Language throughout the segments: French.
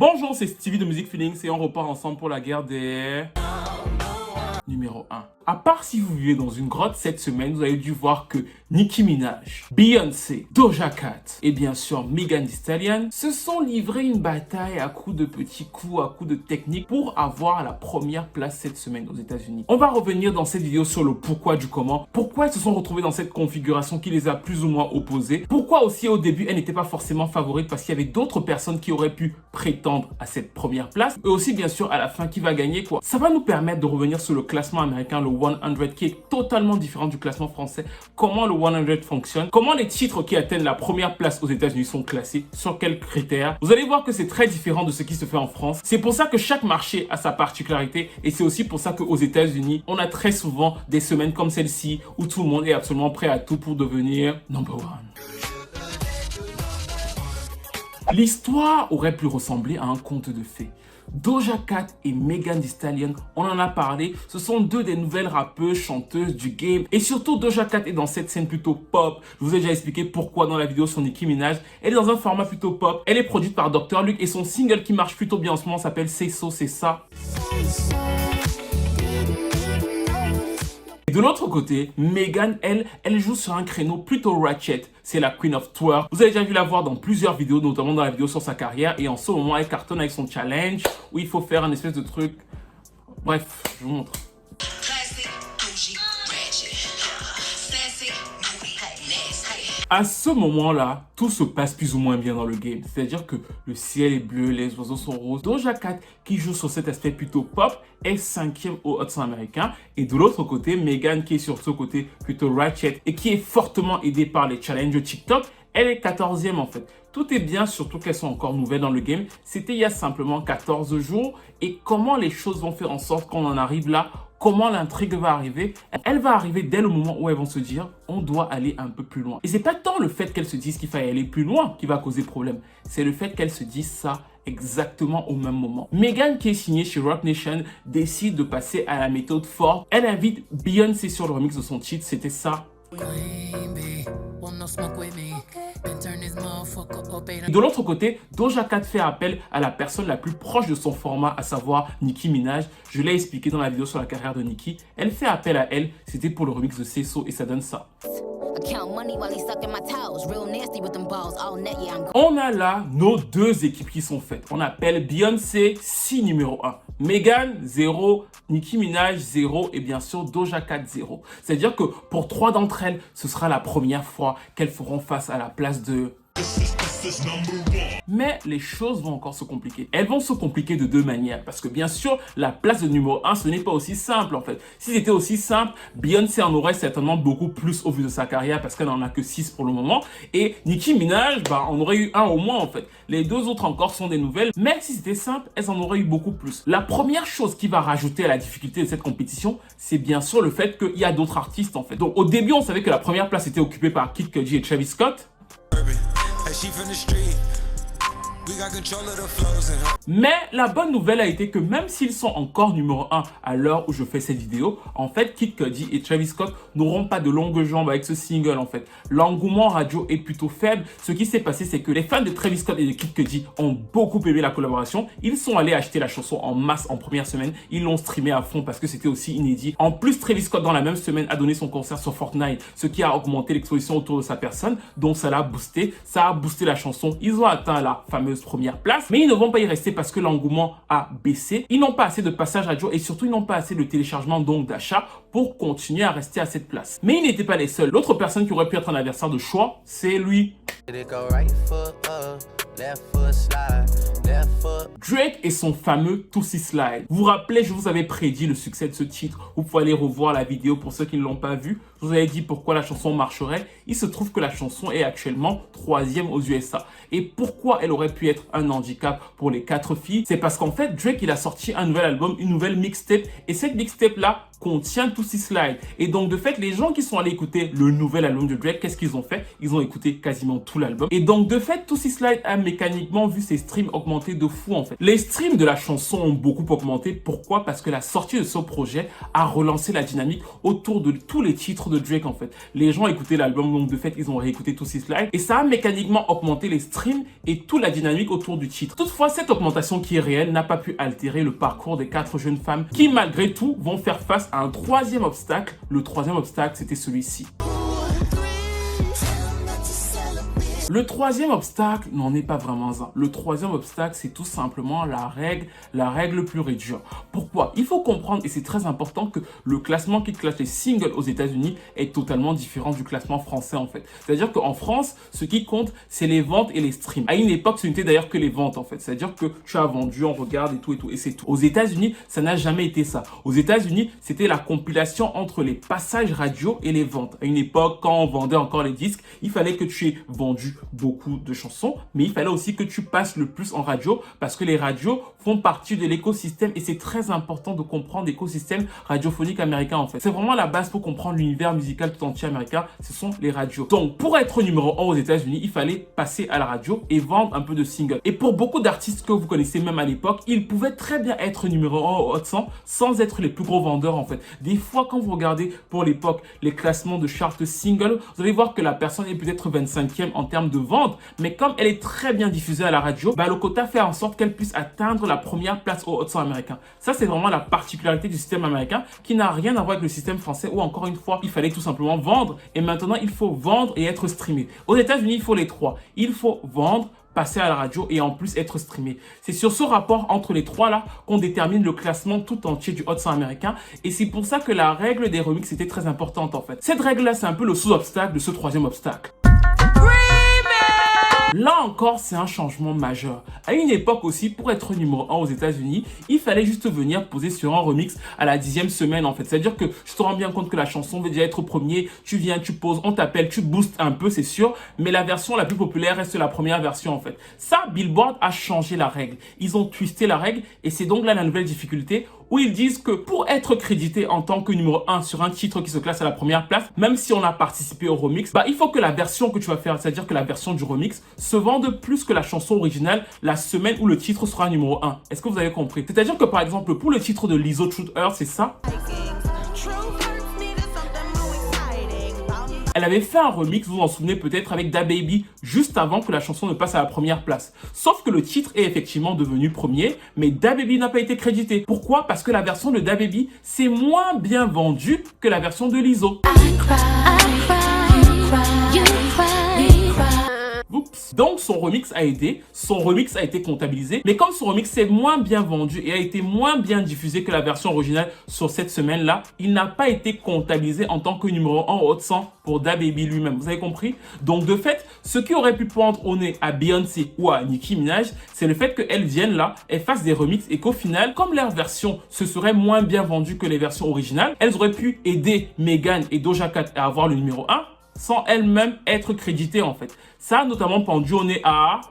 Bonjour, c'est Stevie de Music Feelings et on repart ensemble pour la guerre des... Numéro 1. À part si vous vivez dans une grotte cette semaine, vous avez dû voir que Nicki Minaj, Beyoncé, Doja Cat et bien sûr Megan Thee Stallion se sont livrés une bataille à coups de petits coups, à coups de techniques pour avoir la première place cette semaine aux États-Unis. On va revenir dans cette vidéo sur le pourquoi du comment, pourquoi elles se sont retrouvées dans cette configuration qui les a plus ou moins opposées, pourquoi aussi au début elles n'étaient pas forcément favorites parce qu'il y avait d'autres personnes qui auraient pu prétendre à cette première place et aussi bien sûr à la fin qui va gagner quoi. Ça va nous permettre de revenir sur le classement américain, le 100 qui est totalement différent du classement français, comment le 100 fonctionne, comment les titres qui atteignent la première place aux États-Unis sont classés, sur quels critères. Vous allez voir que c'est très différent de ce qui se fait en France. C'est pour ça que chaque marché a sa particularité et c'est aussi pour ça qu'aux États-Unis, on a très souvent des semaines comme celle-ci où tout le monde est absolument prêt à tout pour devenir number one. L'histoire aurait pu ressembler à un conte de fées. Doja Cat et Megan Thee Stallion, on en a parlé, ce sont deux des nouvelles rappeuses, chanteuses du game. Et surtout, Doja Cat est dans cette scène plutôt pop. Je vous ai déjà expliqué pourquoi dans la vidéo sur Nicki Minaj. Elle est dans un format plutôt pop. Elle est produite par Dr. Luke et son single qui marche plutôt bien en ce moment s'appelle C'est So, C'est Ça. De l'autre côté, Megan, elle joue sur un créneau plutôt ratchet. C'est la Queen of Twerk. Vous avez déjà vu la voir dans plusieurs vidéos, notamment dans la vidéo sur sa carrière. Et en ce moment, elle cartonne avec son challenge où il faut faire un espèce de truc. Bref, je vous montre. À ce moment-là, tout se passe plus ou moins bien dans le game. C'est-à-dire que le ciel est bleu, les oiseaux sont roses. Doja Cat, qui joue sur cet aspect plutôt pop, est 5e au Hot 100 américain. Et de l'autre côté, Megan, qui est sur ce côté plutôt ratchet et qui est fortement aidée par les challenges TikTok, elle est 14e en fait. Tout est bien, surtout qu'elles sont encore nouvelles dans le game. C'était il y a simplement 14 jours. Et comment les choses vont faire en sorte qu'on en arrive là? Comment l'intrigue va arriver? Elle va arriver dès le moment où elles vont se dire on doit aller un peu plus loin. Et c'est pas tant le fait qu'elles se disent qu'il fallait aller plus loin qui va causer problème. C'est le fait qu'elles se disent ça exactement au même moment. Megan, qui est signée chez Roc Nation, décide de passer à la méthode forte. Elle invite Beyoncé sur le remix de son titre. C'était ça. Et de l'autre côté, Doja Cat fait appel à la personne la plus proche de son format, à savoir Nicki Minaj. Je l'ai expliqué dans la vidéo sur la carrière de Nicki. Elle fait appel à elle, c'était pour le remix de C'est So et ça donne ça. On a là nos deux équipes qui sont faites. On appelle Beyoncé 6 numéro 1. Megan 0, Nicki Minaj 0 et bien sûr Doja Cat 0. C'est-à-dire que pour 3 d'entre elles, ce sera la première fois qu'elles feront face à la place de... Mais les choses vont encore se compliquer. Elles vont se compliquer de deux manières. Parce que bien sûr, la place de numéro 1, ce n'est pas aussi simple en fait. Si c'était aussi simple, Beyoncé en aurait certainement beaucoup plus au vu de sa carrière parce qu'elle n'en a que 6 pour le moment. Et Nicki Minaj, on aurait eu 1 au moins en fait. Les deux autres encore sont des nouvelles. Mais si c'était simple, elles en auraient eu beaucoup plus. La première chose qui va rajouter à la difficulté de cette compétition, c'est bien sûr le fait qu'il y a d'autres artistes en fait. Donc au début, on savait que la première place était occupée par Kid Cudi et Travis Scott. Mais la bonne nouvelle a été que même s'ils sont encore numéro 1 à l'heure où je fais cette vidéo, en fait, Kid Cudi et Travis Scott n'auront pas de longues jambes avec ce single en fait. L'engouement radio est plutôt faible. Ce qui s'est passé, c'est que les fans de Travis Scott et de Kid Cudi ont beaucoup aimé la collaboration. Ils sont allés acheter la chanson en masse en première semaine. Ils l'ont streamé à fond parce que c'était aussi inédit. En plus, Travis Scott dans la même semaine a donné son concert sur Fortnite, ce qui a augmenté l'exposition autour de sa personne. Donc ça l'a boosté. Ça a boosté la chanson. Ils ont atteint la fameuse première place, mais ils ne vont pas y rester parce que l'engouement a baissé. Ils n'ont pas assez de passages radio et surtout ils n'ont pas assez de téléchargement, donc d'achat, pour continuer à rester à cette place. Mais ils n'étaient pas les seuls. L'autre personne qui aurait pu être un adversaire de choix, c'est lui. Drake et son fameux Tootsie Slide. Vous vous rappelez, je vous avais prédit le succès de ce titre. Vous pouvez aller revoir la vidéo pour ceux qui ne l'ont pas vu. Je vous avais dit pourquoi la chanson marcherait. Il se trouve que la chanson est actuellement 3e aux USA. Et pourquoi elle aurait pu être un handicap pour les 4 filles? C'est parce qu'en fait, Drake, il a sorti un nouvel album, une nouvelle mixtape. Et cette mixtape-là contient Tootsie Slide. Et donc, de fait, les gens qui sont allés écouter le nouvel album de Drake, qu'est-ce qu'ils ont fait? Ils ont écouté quasiment tout l'album. Et donc, de fait, Tootsie Slide a mécaniquement vu ses streams augmenter de fou, en fait. Les streams de la chanson ont beaucoup augmenté. Pourquoi? Parce que la sortie de ce projet a relancé la dynamique autour de tous les titres de Drake, en fait. Les gens écoutaient l'album, donc, de fait, ils ont réécouté Tootsie Slide. Et ça a mécaniquement augmenté les streams et toute la dynamique autour du titre. Toutefois, cette augmentation qui est réelle n'a pas pu altérer le parcours des 4 jeunes femmes qui, malgré tout, vont faire face à un troisième obstacle. Le troisième obstacle, c'était celui-ci. Le troisième obstacle n'en est pas vraiment un. Le troisième obstacle, c'est tout simplement la règle plus réduite. Pourquoi? Il faut comprendre, et c'est très important, que le classement qui classe les singles aux États-Unis est totalement différent du classement français, en fait. C'est-à-dire qu'en France, ce qui compte, c'est les ventes et les streams. À une époque, ce n'était d'ailleurs que les ventes, en fait. C'est-à-dire que tu as vendu, on regarde et tout, et c'est tout. Aux États-Unis, ça n'a jamais été ça. Aux États-Unis, c'était la compilation entre les passages radio et les ventes. À une époque, quand on vendait encore les disques, il fallait que tu aies vendu beaucoup de chansons, mais il fallait aussi que tu passes le plus en radio parce que les radios font partie de l'écosystème et c'est très important de comprendre l'écosystème radiophonique américain, en fait. C'est vraiment la base pour comprendre l'univers musical tout entier américain, ce sont les radios. Donc, pour être numéro 1 aux États-Unis, il fallait passer à la radio et vendre un peu de singles. Et pour beaucoup d'artistes que vous connaissez même à l'époque, ils pouvaient très bien être numéro 1 au Hot 100 sans être les plus gros vendeurs, en fait. Des fois, quand vous regardez pour l'époque les classements de charts singles, vous allez voir que la personne est peut-être 25e en termes de vente, mais comme elle est très bien diffusée à la radio, le quota fait en sorte qu'elle puisse atteindre la première place au Hot 100 américain. Ça, c'est vraiment la particularité du système américain qui n'a rien à voir avec le système français où, encore une fois, il fallait tout simplement vendre et maintenant, il faut vendre et être streamé. Aux États-Unis, il faut les trois. Il faut vendre, passer à la radio et en plus être streamé. C'est sur ce rapport entre les trois là qu'on détermine le classement tout entier du Hot 100 américain et c'est pour ça que la règle des remixes était très importante, en fait. Cette règle là, c'est un peu le sous-obstacle de ce troisième obstacle. Là encore, c'est un changement majeur. À une époque aussi, pour être numéro 1 aux États-Unis, il fallait juste venir poser sur un remix à la 10e semaine, en fait. C'est-à-dire que je te rends bien compte que la chanson veut déjà être premier, tu viens, tu poses, on t'appelle, tu boostes un peu, c'est sûr, mais la version la plus populaire reste la première version, en fait. Ça, Billboard a changé la règle. Ils ont twisté la règle et c'est donc là la nouvelle difficulté où ils disent que pour être crédité en tant que numéro 1 sur un titre qui se classe à la première place, même si on a participé au remix, il faut que la version que tu vas faire, c'est-à-dire que la version du remix, se vende plus que la chanson originale la semaine où le titre sera numéro 1. Est-ce que vous avez compris? C'est-à-dire que par exemple, pour le titre de Lizzo Truth Hurts, c'est ça. Elle avait fait un remix, vous vous en souvenez peut-être, avec DaBaby, juste avant que la chanson ne passe à la première place. Sauf que le titre est effectivement devenu premier, mais DaBaby n'a pas été crédité. Pourquoi? Parce que la version de DaBaby, c'est moins bien vendu que la version de Lizzo. Oups. Donc son remix a aidé, son remix a été comptabilisé, mais comme son remix est moins bien vendu et a été moins bien diffusé que la version originale sur cette semaine-là, il n'a pas été comptabilisé en tant que numéro 1 au Hot 100 pour DaBaby lui-même. Vous avez compris? Donc de fait, ce qui aurait pu prendre au nez à Beyoncé ou à Nicki Minaj, c'est le fait qu'elles viennent là, elles fassent des remixes et qu'au final, comme leur version se serait moins bien vendue que les versions originales, elles auraient pu aider Megan et Doja Cat à avoir le numéro 1 sans elles-mêmes être créditées, en fait. Ça a notamment pendu au nez à...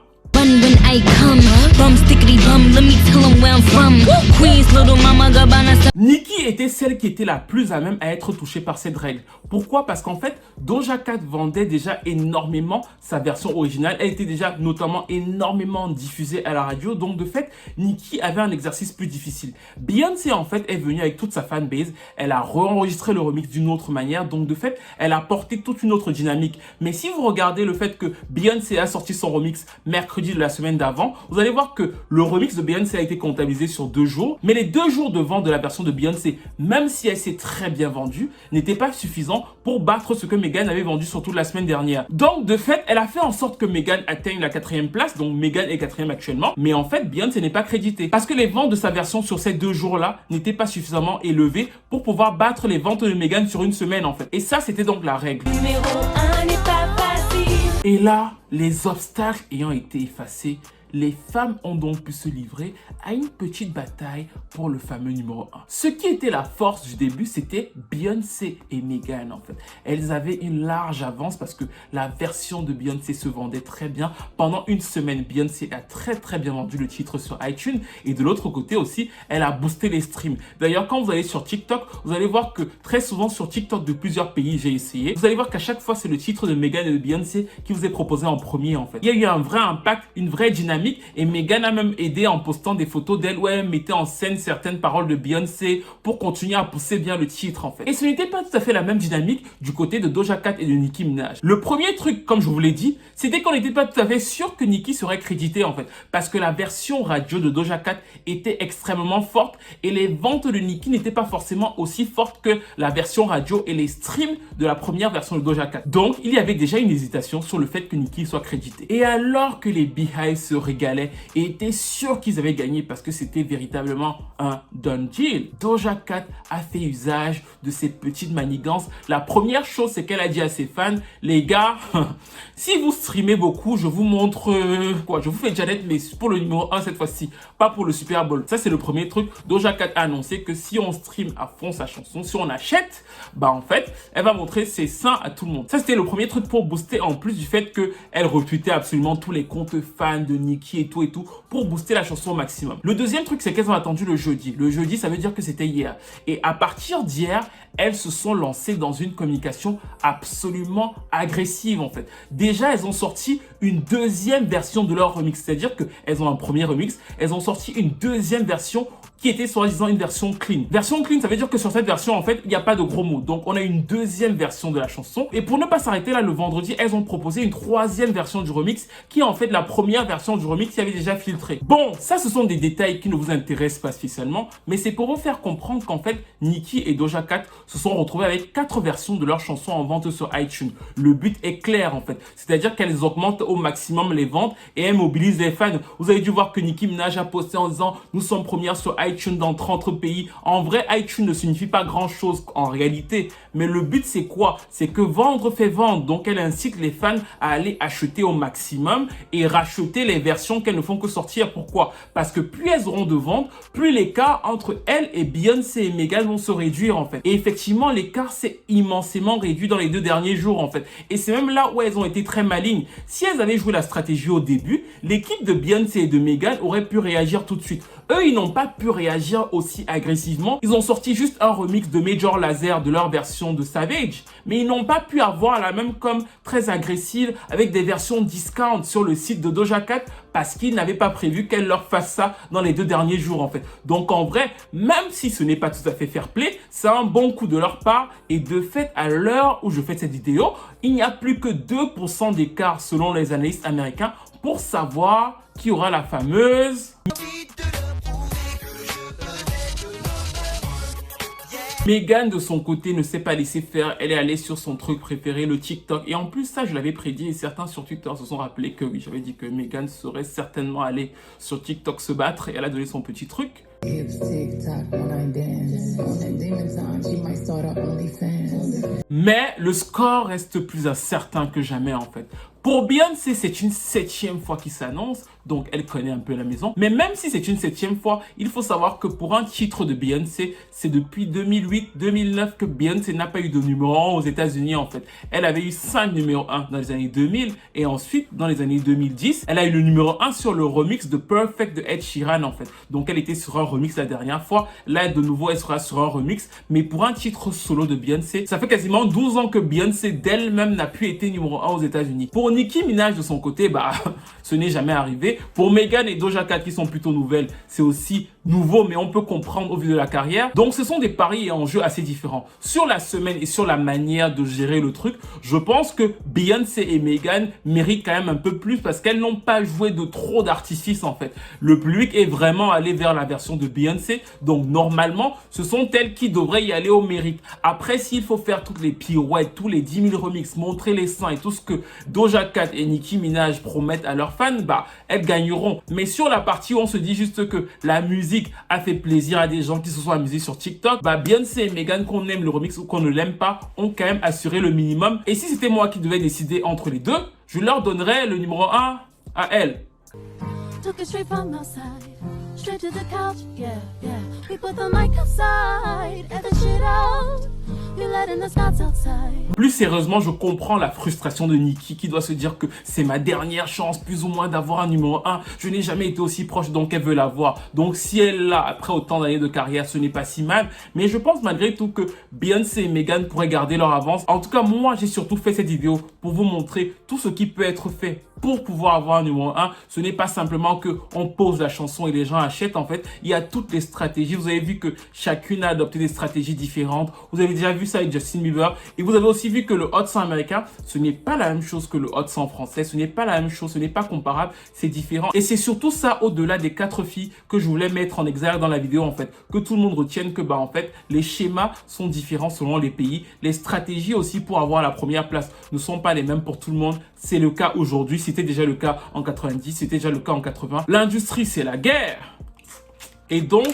Nicki était celle qui était la plus à même à être touchée par cette règle. Pourquoi? Parce qu'en fait, Doja Cat vendait déjà énormément sa version originale. Elle était déjà notamment énormément diffusée à la radio. Donc de fait, Nicki avait un exercice plus difficile. Beyoncé en fait est venue avec toute sa fanbase. Elle a re-enregistré le remix d'une autre manière. Donc de fait, elle a porté toute une autre dynamique. Mais si vous regardez le fait que Beyoncé a sorti son remix mercredi de la semaine d'avant, vous allez voir que le remix de Beyoncé a été comptabilisé sur 2 jours. Mais les 2 jours de vente de la version de Beyoncé, même si elle s'est très bien vendue, n'était pas suffisant pour battre ce que Megan avait vendu sur toute la semaine dernière. Donc de fait, elle a fait en sorte que Megan atteigne la 4e place, donc Megan est 4e actuellement, mais en fait Beyoncé n'est pas créditée parce que les ventes de sa version sur ces 2 jours-là n'étaient pas suffisamment élevées pour pouvoir battre les ventes de Megan sur une semaine, en fait. Et ça, c'était donc la règle. Numéro 1 n'est pas facile. Et là, les obstacles ayant été effacés, les femmes ont donc pu se livrer à une petite bataille pour le fameux numéro 1. Ce qui était la force du début, c'était Beyoncé et Megan en fait. Elles avaient une large avance parce que la version de Beyoncé se vendait très bien. Pendant une semaine, Beyoncé a très bien vendu le titre sur iTunes et de l'autre côté aussi, elle a boosté les streams. D'ailleurs, quand vous allez sur TikTok, vous allez voir que très souvent sur TikTok de plusieurs pays, j'ai essayé, vous allez voir qu'à chaque fois, c'est le titre de Megan et de Beyoncé qui vous est proposé en premier en fait. Il y a eu un vrai impact, une vraie dynamique et Megan a même aidé en postant des photos d'elle où elle mettait en scène certaines paroles de Beyoncé pour continuer à pousser bien le titre en fait. Et ce n'était pas tout à fait la même dynamique du côté de Doja Cat et de Nicki Minaj. Le premier truc, comme je vous l'ai dit, c'était qu'on n'était pas tout à fait sûr que Nicki serait créditée en fait, parce que la version radio de Doja Cat était extrêmement forte et les ventes de Nicki n'étaient pas forcément aussi fortes que la version radio et les streams de la première version de Doja Cat. Donc, il y avait déjà une hésitation sur le fait que Nicki soit créditée. Et alors que les Beehive se régalaient et étaient sûrs qu'ils avaient gagné parce que c'était véritablement un done deal, Doja Cat a fait usage de ces petites manigances. La première chose, c'est qu'elle a dit à ses fans, les gars, si vous streamez beaucoup, je vous montre quoi, je vous fais Janet, mais pour le numéro 1 cette fois-ci, pas pour le Super Bowl. Ça, c'est le premier truc. Doja Cat a annoncé que si on stream à fond sa chanson, si on achète, bah en fait, elle va montrer ses seins à tout le monde. Ça, c'était le premier truc pour booster, en plus du fait qu'elle retweetait absolument tous les comptes fans de Nicki et tout, pour booster la chanson au maximum. Le deuxième truc, c'est qu'elles ont attendu le jeudi. Le jeudi, ça veut dire que c'était hier. Et à partir d'hier, elles se sont lancées dans une communication absolument agressive en fait. Déjà, elles ont sorti une deuxième version de leur remix. C'est-à-dire qu'elles ont un premier remix, elles ont sorti une deuxième version qui était soi-disant une version clean. Version clean, ça veut dire que sur cette version, en fait, il n'y a pas de gros mots. Donc, on a une deuxième version de la chanson. Et pour ne pas s'arrêter là, le vendredi, elles ont proposé une troisième version du remix qui est en fait la première version du remix qui avait déjà filtré. Bon, ça, ce sont des détails qui ne vous intéressent pas spécialement, mais c'est pour vous faire comprendre qu'en fait, Nicki et Doja Cat se sont retrouvés avec 4 versions de leur chanson en vente sur iTunes. Le but est clair, en fait. C'est-à-dire qu'elles augmentent au maximum les ventes et elles mobilisent les fans. Vous avez dû voir que Nicki Minaj a posté en disant « Nous sommes premières sur iTunes dans 30 pays. » En vrai, iTunes ne signifie pas grand-chose en réalité. Mais le but, c'est quoi? C'est que vendre fait vendre. Donc, elle incite les fans à aller acheter au maximum et racheter les versions qu'elles ne font que sortir. Pourquoi? Parce que plus elles auront de ventes, plus l'écart entre elles et Beyoncé et Megan vont se réduire en fait. Et effectivement, l'écart s'est immensément réduit dans les 2 derniers jours en fait. Et c'est même là où elles ont été très malignes. Si elles avaient joué la stratégie au début, l'équipe de Beyoncé et de Megan aurait pu réagir tout de suite. Eux, ils n'ont pas pu réagir aussi agressivement. Ils ont sorti juste un remix de Major Lazer de leur version de Savage, mais ils n'ont pas pu avoir la même com très agressive avec des versions discount sur le site de Doja Cat parce qu'ils n'avaient pas prévu qu'elle leur fasse ça dans les 2 derniers jours en fait. Donc en vrai, même si ce n'est pas tout à fait fair play, c'est un bon coup de leur part et de fait, à l'heure où je fais cette vidéo, il n'y a plus que 2% d'écart selon les analystes américains pour savoir qui aura la fameuse... Megan, de son côté, ne s'est pas laissé faire. Elle est allée sur son truc préféré, le TikTok. Et en plus, ça, je l'avais prédit et certains sur Twitter se sont rappelés que oui, j'avais dit que Megan serait certainement allée sur TikTok se battre et elle a donné son petit truc. Mais le score reste plus incertain que jamais en fait. Pour Beyoncé, c'est une 7e fois qu'il s'annonce, donc elle connaît un peu la maison. Mais même si c'est une 7e fois, il faut savoir que pour un titre de Beyoncé, c'est depuis 2008-2009 que Beyoncé n'a pas eu de numéro 1 aux États-Unis en fait. Elle avait eu 5 numéros 1 dans les années 2000 et ensuite dans les années 2010, elle a eu le numéro 1 sur le remix de Perfect de Ed Sheeran en fait. Donc elle était sur un remix la dernière fois, là de nouveau elle sera sur un remix. Mais pour un titre solo de Beyoncé, ça fait quasiment 12 ans que Beyoncé d'elle-même n'a plus été numéro 1 aux États-Unis. Pour Nicki Minaj de son côté, bah ce n'est jamais arrivé. Pour Megan et Doja Cat qui sont plutôt nouvelles, c'est aussi nouveau, mais on peut comprendre au vu de la carrière. Donc ce sont des paris et enjeux assez différents. Sur la semaine et sur la manière de gérer le truc, je pense que Beyoncé et Megan méritent quand même un peu plus parce qu'elles n'ont pas joué de trop d'artifices en fait. Le public est vraiment allé vers la version de Beyoncé, donc normalement, ce sont elles qui devraient y aller au mérite. Après, s'il faut faire toutes les pirouettes, tous les 10 000 remixes, montrer les seins et tout ce que Doja Cat et Nicki Minaj promettent à leurs fans, bah elles gagneront. Mais sur la partie où on se dit juste que la musique a fait plaisir à des gens qui se sont amusés sur TikTok, bah Beyoncé et Megan, qu'on aime le remix ou qu'on ne l'aime pas, ont quand même assuré le minimum. Et si c'était moi qui devais décider entre les deux, je leur donnerais le numéro 1 à elles. Took it straight from outside, straight to the couch, yeah, yeah. We put the mic aside, and the shit out. You letting the scouts outside. Plus sérieusement, je comprends la frustration de Nicki qui doit se dire que c'est ma dernière chance plus ou moins d'avoir un numéro 1. Je n'ai jamais été aussi proche, donc elle veut l'avoir. Donc si elle l'a après autant d'années de carrière, ce n'est pas si mal. Mais je pense malgré tout que Beyoncé et Meghan pourraient garder leur avance. En tout cas, moi, j'ai surtout fait cette vidéo pour vous montrer tout ce qui peut être fait pour pouvoir avoir un numéro 1. Ce n'est pas simplement que on pose la chanson et les gens achètent. En fait, il y a toutes les stratégies. Vous avez vu que chacune a adopté des stratégies différentes. Vous avez déjà vu ça avec Justin Bieber. Et vous avez aussi vu que le Hot 100 américain, ce n'est pas la même chose que le Hot 100 français. Ce n'est pas la même chose. Ce n'est pas comparable. C'est différent. Et c'est surtout ça, au-delà des 4 filles, que je voulais mettre en exergue dans la vidéo, en fait. Que tout le monde retienne que, en fait, les schémas sont différents selon les pays. Les stratégies aussi pour avoir la première place ne sont pas les mêmes pour tout le monde. C'est le cas aujourd'hui. C'était déjà le cas en 90. C'était déjà le cas en 80. L'industrie, c'est la guerre. Et donc,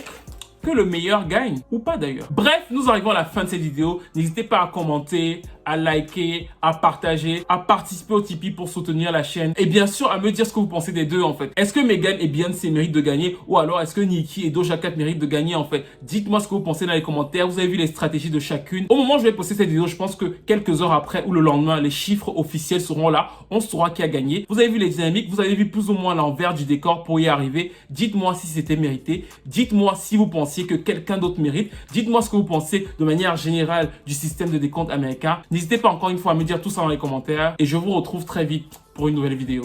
que le meilleur gagne, ou pas d'ailleurs. Bref, nous arrivons à la fin de cette vidéo. N'hésitez pas à commenter, à liker, à partager, à participer au Tipeee pour soutenir la chaîne. Et bien sûr, à me dire ce que vous pensez des deux en fait. Est-ce que Meghan et Beyoncé méritent de gagner ou alors est-ce que Nicki et Doja Cat méritent de gagner en fait? Dites-moi ce que vous pensez dans les commentaires. Vous avez vu les stratégies de chacune. Au moment où je vais poster cette vidéo, je pense que quelques heures après ou le lendemain, les chiffres officiels seront là. On saura qui a gagné. Vous avez vu les dynamiques, vous avez vu plus ou moins l'envers du décor pour y arriver. Dites-moi si c'était mérité. Dites-moi si vous pensiez que quelqu'un d'autre mérite. Dites-moi ce que vous pensez de manière générale du système de décompte américain. N'hésitez pas encore une fois à me dire tout ça dans les commentaires et je vous retrouve très vite pour une nouvelle vidéo.